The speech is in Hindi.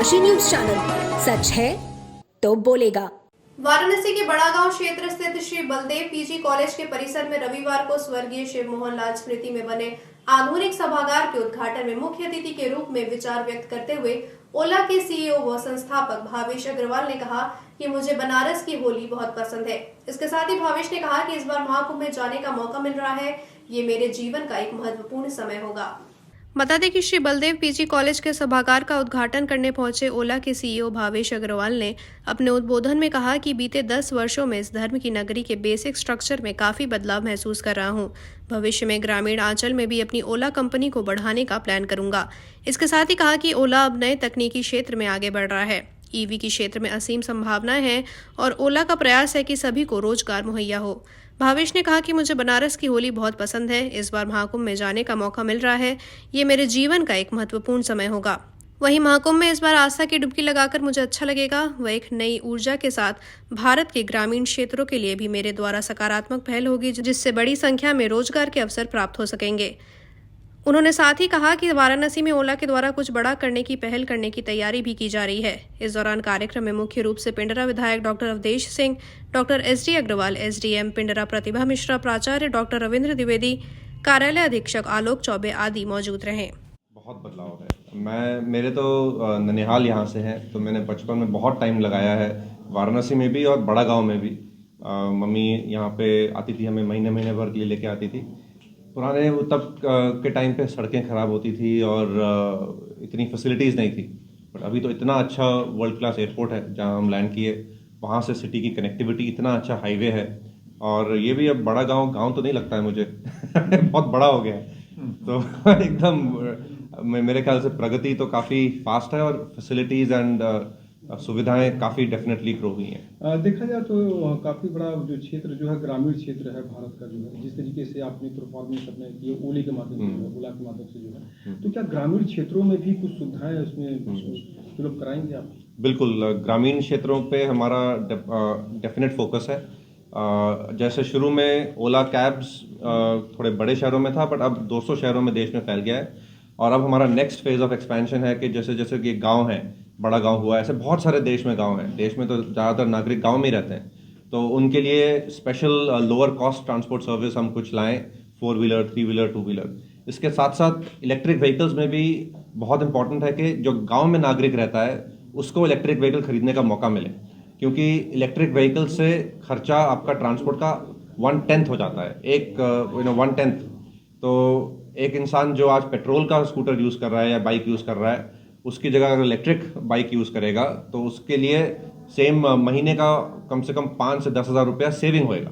काशी न्यूज चैनल, सच है तो बोलेगा। वाराणसी के बड़ा गांव क्षेत्र स्थित श्री बलदेव पीजी कॉलेज के परिसर में रविवार को स्वर्गीय शिव मोहन लाल स्मृति में बने आधुनिक सभागार के उद्घाटन में मुख्य अतिथि के रूप में विचार व्यक्त करते हुए ओला के सीईओ व संस्थापक भावेश अग्रवाल ने कहा कि मुझे बनारस की होली बहुत पसंद है। इसके साथ ही भावेश ने कहा कि इस बार महाकुंभ में जाने का मौका मिल रहा है, ये मेरे जीवन का एक महत्वपूर्ण समय होगा। बता दें कि श्री बलदेव पीजी कॉलेज के सभागार का उद्घाटन करने पहुंचे ओला के सीईओ भावेश अग्रवाल ने अपने उद्बोधन में कहा कि बीते 10 वर्षों में इस धर्म की नगरी के बेसिक स्ट्रक्चर में काफी बदलाव महसूस कर रहा हूं। भविष्य में ग्रामीण आंचल में भी अपनी ओला कंपनी को बढ़ाने का प्लान करूंगा। इसके साथ ही कहा कि ओला अब नए तकनीकी क्षेत्र में आगे बढ़ रहा है। ईवी की क्षेत्र में असीम संभावनाएं हैं और ओला का प्रयास है कि सभी को रोजगार मुहैया हो। भावेश ने कहा कि मुझे बनारस की होली बहुत पसंद है। इस बार महाकुंभ में जाने का मौका मिल रहा है, ये मेरे जीवन का एक महत्वपूर्ण समय होगा। वहीं महाकुंभ में इस बार आस्था की डुबकी लगाकर मुझे अच्छा लगेगा। वह एक नई ऊर्जा के साथ भारत के ग्रामीण क्षेत्रों के लिए भी मेरे द्वारा सकारात्मक पहल होगी, जिससे बड़ी संख्या में रोजगार के अवसर प्राप्त हो सकेंगे। उन्होंने साथ ही कहा कि वाराणसी में ओला के द्वारा कुछ बड़ा करने की पहल करने की तैयारी भी की जा रही है। इस दौरान कार्यक्रम में मुख्य रूप से पिंडरा विधायक doctor Awadhesh Singh, doctor SD Agrawal, SDM Pindra Pratibha Mishra, प्राचार्य डॉक्टर रविंद्र द्विवेदी, कार्यालय अधीक्षक आलोक चौबे आदि मौजूद रहे। बहुत बदलाव है। मेरे तो ननिहाल यहाँ से हैं, तो मैंने बचपन में बहुत टाइम लगाया है वाराणसी में भी और बड़ा गांव में भी। मम्मी यहाँ पे आती थी, हमें महीने महीने भर के लिए लेके आती थी। पुराने तब के टाइम पे सड़कें ख़राब होती थी और इतनी फैसिलिटीज़ नहीं थी, बट अभी तो इतना अच्छा वर्ल्ड क्लास एयरपोर्ट है जहाँ हम लैंड किए। वहाँ से सिटी की कनेक्टिविटी, इतना अच्छा हाईवे है। और ये भी अब बड़ा गांव तो नहीं लगता है मुझे बहुत बड़ा हो गया है। तो एकदम मेरे ख्याल से प्रगति तो काफ़ी फास्ट है और फैसिलिटीज़ एंड सुविधाएं काफ़ी डेफिनेटली ग्रो हुई हैं। देखा जाए तो काफ़ी बड़ा जो क्षेत्र जो है ग्रामीण क्षेत्र है भारत का, जो है जिस तरीके से आपने परफॉर्मेंस अपने किए ओले के माध्यम से, ओला के माध्यम से जो है, तो क्या ग्रामीण क्षेत्रों में भी कुछ सुविधाएं उसमें सुलभ कराएंगे आप? बिल्कुल, ग्रामीण क्षेत्रों पे हमारा डेफिनेट फोकस है। जैसे शुरू में ओला कैब्स थोड़े बड़े शहरों में था, बट अब 200 शहरों में देश में फैल गया है। और अब हमारा नेक्स्ट फेज ऑफ एक्सपेंशन है कि जैसे जैसे कि गांव है, बड़ा गांव हुआ, ऐसे बहुत सारे देश में गांव हैं। देश में तो ज़्यादातर नागरिक गांव में ही रहते हैं, तो उनके लिए special lower cost transport service हम कुछ लाएं, 4 व्हीलर, 3 व्हीलर, 2 व्हीलर। इसके साथ साथ इलेक्ट्रिक व्हीकल्स में भी बहुत इंपॉर्टेंट है कि जो गाँव में नागरिक रहता है उसको इलेक्ट्रिक व्हीकल खरीदने का मौका मिले, क्योंकि इलेक्ट्रिक व्हीकल से खर्चा आपका ट्रांसपोर्ट का 1/10 हो जाता है, एक 1/10। तो एक इंसान जो आज पेट्रोल का स्कूटर यूज़ कर रहा है या बाइक यूज़ कर रहा है, उसकी जगह अगर इलेक्ट्रिक बाइक यूज़ करेगा तो उसके लिए सेम महीने का कम से कम 5 से 10 हज़ार रुपया सेविंग होएगा।